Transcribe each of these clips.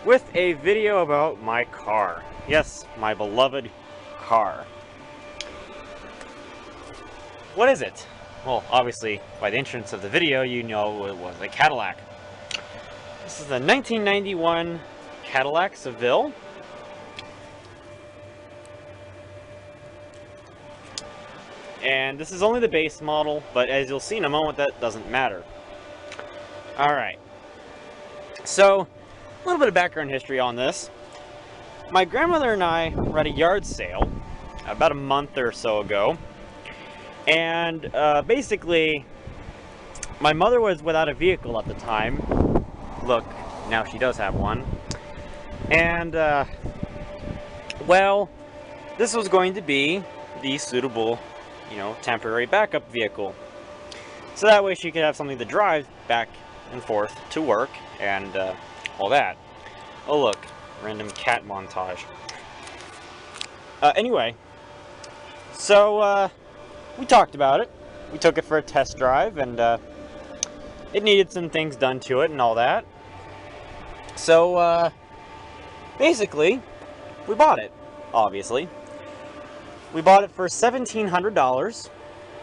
with a video about my car. Yes, my beloved car. What is it? Well, obviously, by the entrance of the video, you know it was a Cadillac. This is a 1991 Cadillac Seville. And this is only the base model, but as you'll see in a moment, that doesn't matter. Alright. So, a little bit of background history on this. My grandmother and I were at a yard sale about a month or so ago. And basically, my mother was without a vehicle at the time. Look, now she does have one. And, well, this was going to be the suitable, temporary backup vehicle. So that way she could have something to drive back and forth to work and all that. Oh look, random cat montage. Anyway, so we talked about it. We took it for a test drive, and it needed some things done to it and all that. So basically, we bought it, obviously. We bought it for $1,700,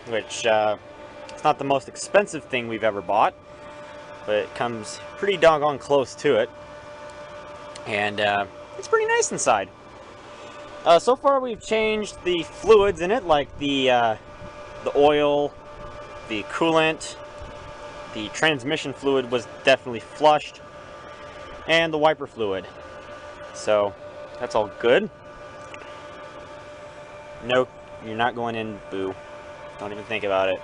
which it's not the most expensive thing we've ever bought, but it comes pretty doggone close to it. And it's pretty nice inside. So far we've changed the fluids in it, like the oil, the coolant, the transmission fluid was definitely flushed, and the wiper fluid. So that's all good. No, you're not going in, boo. Don't even think about it.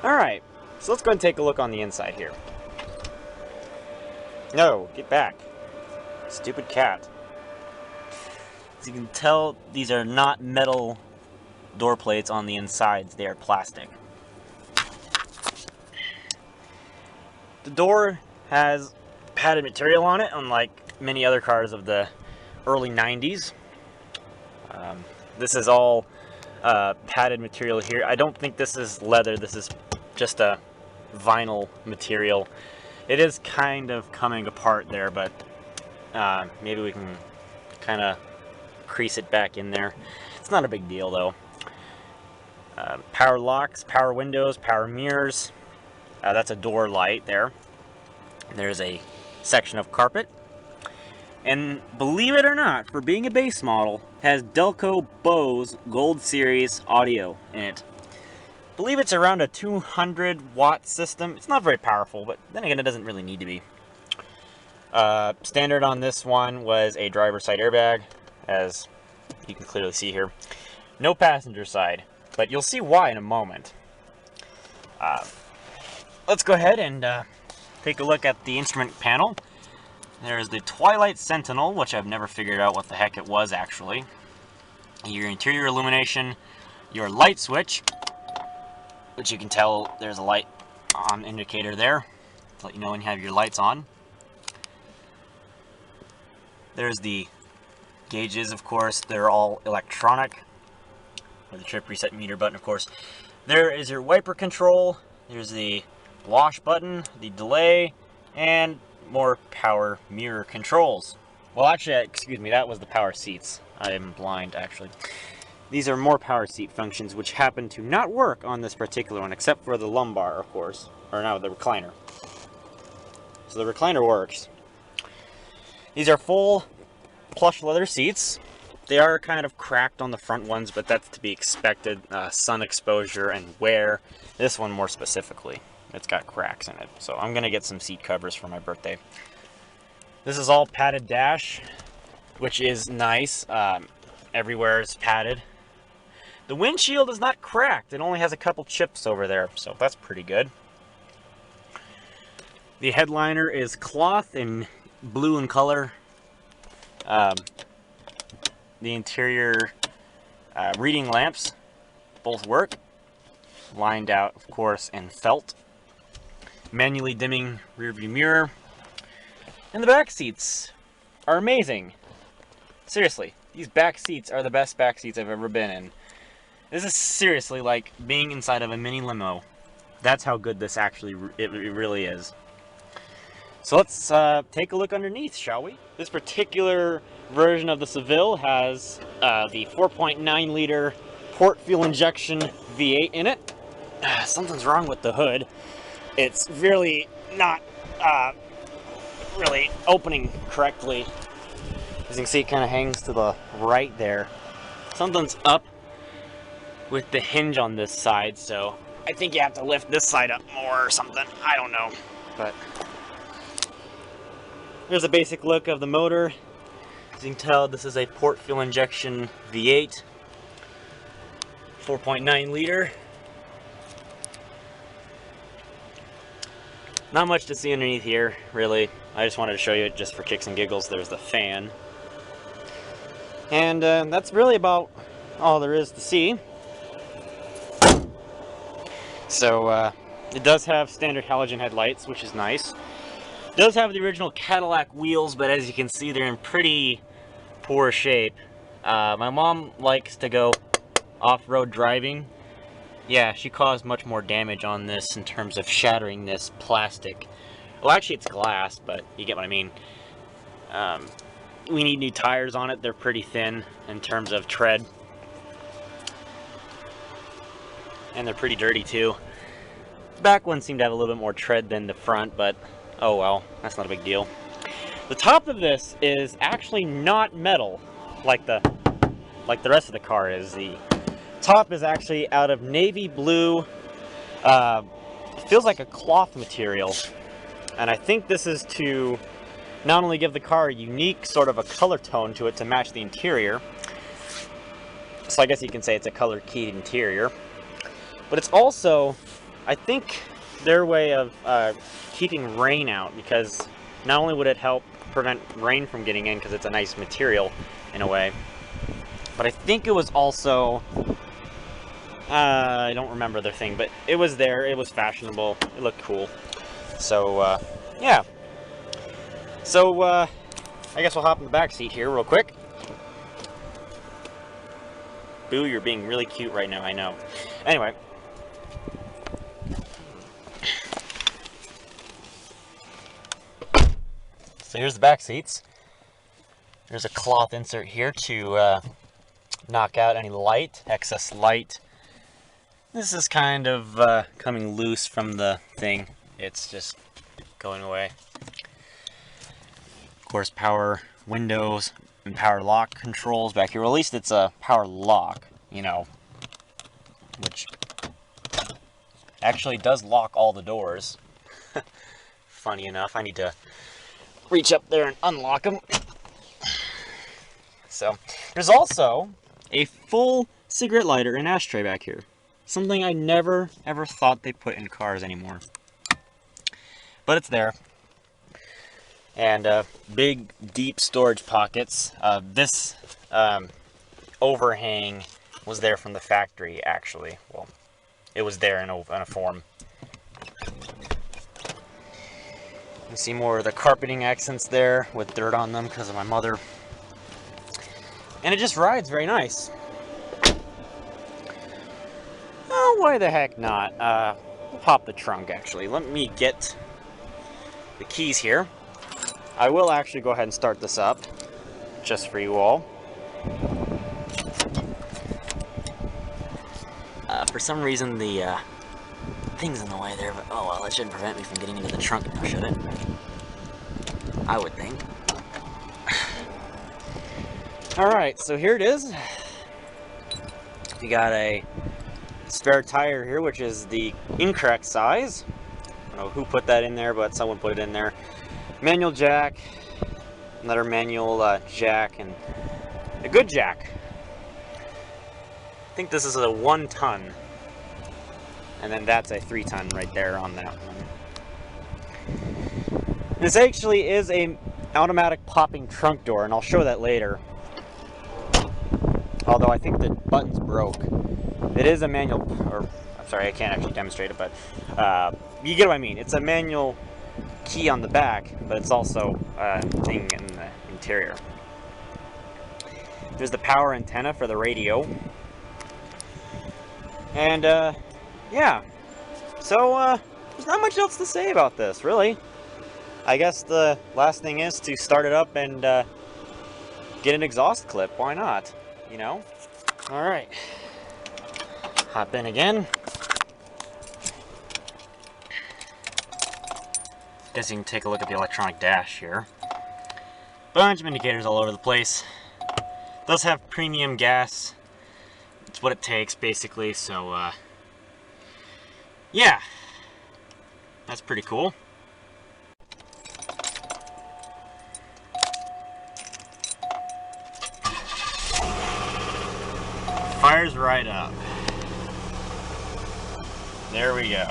Alright, so let's go ahead and take a look on the inside here. No, get back. Stupid cat. As you can tell, these are not metal door plates on the insides, they are plastic. The door has padded material on it, unlike many other cars of the early 90s. This is all padded material here. I don't think this is leather, this is just a vinyl material. It is kind of coming apart there, but maybe we can kind of crease it back in there. It's not a big deal though. Power locks, power windows, power mirrors. That's a door light there. There's a section of carpet. And believe it or not, for being a base model, has Delco Bose Gold Series audio in it. I believe it's around a 200 watt system. It's not very powerful, but then again, it doesn't really need to be. Standard on this one was a driver's side airbag, as you can clearly see here. No passenger side, but you'll see why in a moment. Let's go ahead and take a look at the instrument panel. There's the Twilight Sentinel, which I've never figured out what the heck it was actually. Your interior illumination, your light switch, which you can tell there's a light on indicator there to let you know when you have your lights on. There's the gauges, of course, they're all electronic. Or the trip reset meter button, of course. There is your wiper control, there's the wash button, the delay, and more power mirror controls. Well, actually, excuse me, that was the power seats. I am blind, actually. These are more power seat functions, which happen to not work on this particular one, except for the lumbar, of course. Or no, the recliner. So the recliner works. These are full plush leather seats. They are kind of cracked on the front ones, but that's to be expected. Sun exposure and wear. This one more specifically. It's got cracks in it, so I'm gonna get some seat covers for my birthday. This is all padded dash, which is nice. Everywhere is padded. The windshield is not cracked. It only has a couple chips over there, so that's pretty good. The headliner is cloth in blue in color. The interior reading lamps both work. Lined out, of course, in felt. Manually dimming rear view mirror. And the back seats are amazing. Seriously, these back seats are the best back seats I've ever been in. This is seriously like being inside of a mini limo. That's how good this actually, it really is. So let's take a look underneath, shall we? This particular version of the Seville has the 4.9 liter port fuel injection V8 in it. Something's wrong with the hood. It's really not really opening correctly. As you can see, it kind of hangs to the right there. Something's up with the hinge on this side, so I think you have to lift this side up more or something. I don't know, but there's a basic look of the motor. As you can tell, this is a port fuel injection V8, 4.9 liter. Not much to see underneath here, really. I just wanted to show you it just for kicks and giggles. There's the fan. And that's really about all there is to see. So it does have standard halogen headlights, which is nice. It does have the original Cadillac wheels, but as you can see, they're in pretty poor shape. My mom likes to go off-road driving. Yeah, she caused much more damage on this in terms of shattering this plastic. Well, actually it's glass, but you get what I mean. We need new tires on it. They're pretty thin in terms of tread. And they're pretty dirty too. The back one seemed to have a little bit more tread than the front, but oh well, that's not a big deal. The top of this is actually not metal like the rest of the car is. The top is actually out of navy blue, feels like a cloth material, and I think this is to not only give the car a unique sort of a color tone to it to match the interior, so I guess you can say it's a color keyed interior, but it's also, I think, their way of keeping rain out, because not only would it help prevent rain from getting in because it's a nice material in a way, but I think it was also, I don't remember the thing, but it was there, it was fashionable, it looked cool. So yeah, so I guess we'll hop in the back seat here real quick. Boo, you're being really cute right now, I know. Anyway, so here's the back seats. There's a cloth insert here to knock out any light, excess light. This is kind of coming loose from the thing. It's just going away. Of course, power windows and power lock controls back here. Well, at least it's a power lock, you know, which actually does lock all the doors. Funny enough, I need to reach up there and unlock them. So, there's also a full cigarette lighter and ashtray back here. Something I never, ever thought they put in cars anymore. But it's there. And big, deep storage pockets. This overhang was there from the factory, actually. Well, it was there in a form. You see more of the carpeting accents there with dirt on them because of my mother. And it just rides very nice. Oh, why the heck not? We'll pop the trunk, actually. Let me get the keys here. I will actually go ahead and start this up, just for you all. For some reason, the thing's in the way there, but oh well, it shouldn't prevent me from getting into the trunk now, should it? I would think. Alright, so here it is. We got a spare tire here, which is the incorrect size. I don't know who put that in there, but someone put it in there. Manual jack, another manual jack, and a good jack. I think this is a 1 ton, and then that's a 3 ton right there on that one. This actually is a automatic popping trunk door, and I'll show that later. Although I think the button's broke. It is a manual, or I'm sorry, I can't actually demonstrate it, but you get what I mean. It's a manual key on the back, but it's also a thing in the interior. There's the power antenna for the radio. And yeah, so there's not much else to say about this, really. I guess the last thing is to start it up and get an exhaust clip. Why not? You know? Alright. Hop in again. Guess you can take a look at the electronic dash here. Bunch of indicators all over the place. Does have premium gas. It's what it takes basically, so yeah. That's pretty cool. Fires right up. There we go.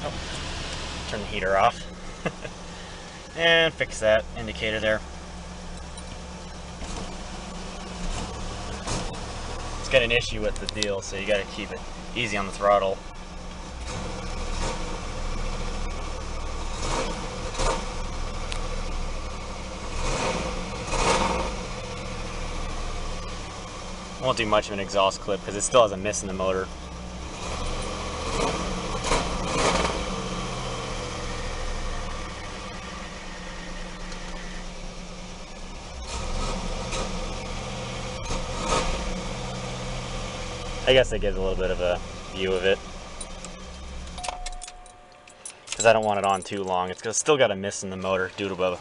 Oh, turn the heater off. And fix that indicator there. It's got an issue with the deal, so you gotta keep it easy on the throttle. Won't do much of an exhaust clip because it still has a miss in the motor. I guess it gives a little bit of a view of it, because I don't want it on too long. It's still got a miss in the motor due to I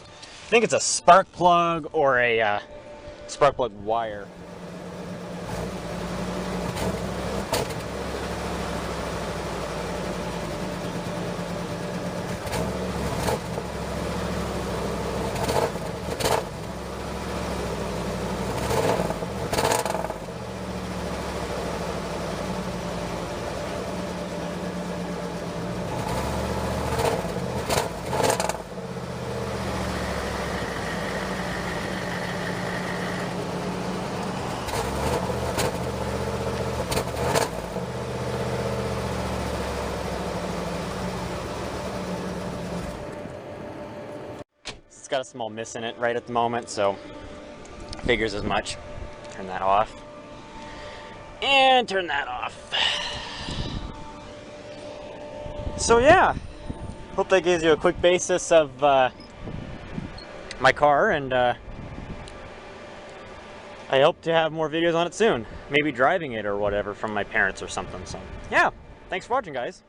think it's a spark plug or a spark plug wire. It's got a small miss in it right at the moment, so figures as much. Turn that off. And turn that off. So yeah, hope that gives you a quick basis of my car, and I hope to have more videos on it soon. Maybe driving it or whatever from my parents or something. So yeah, thanks for watching, guys.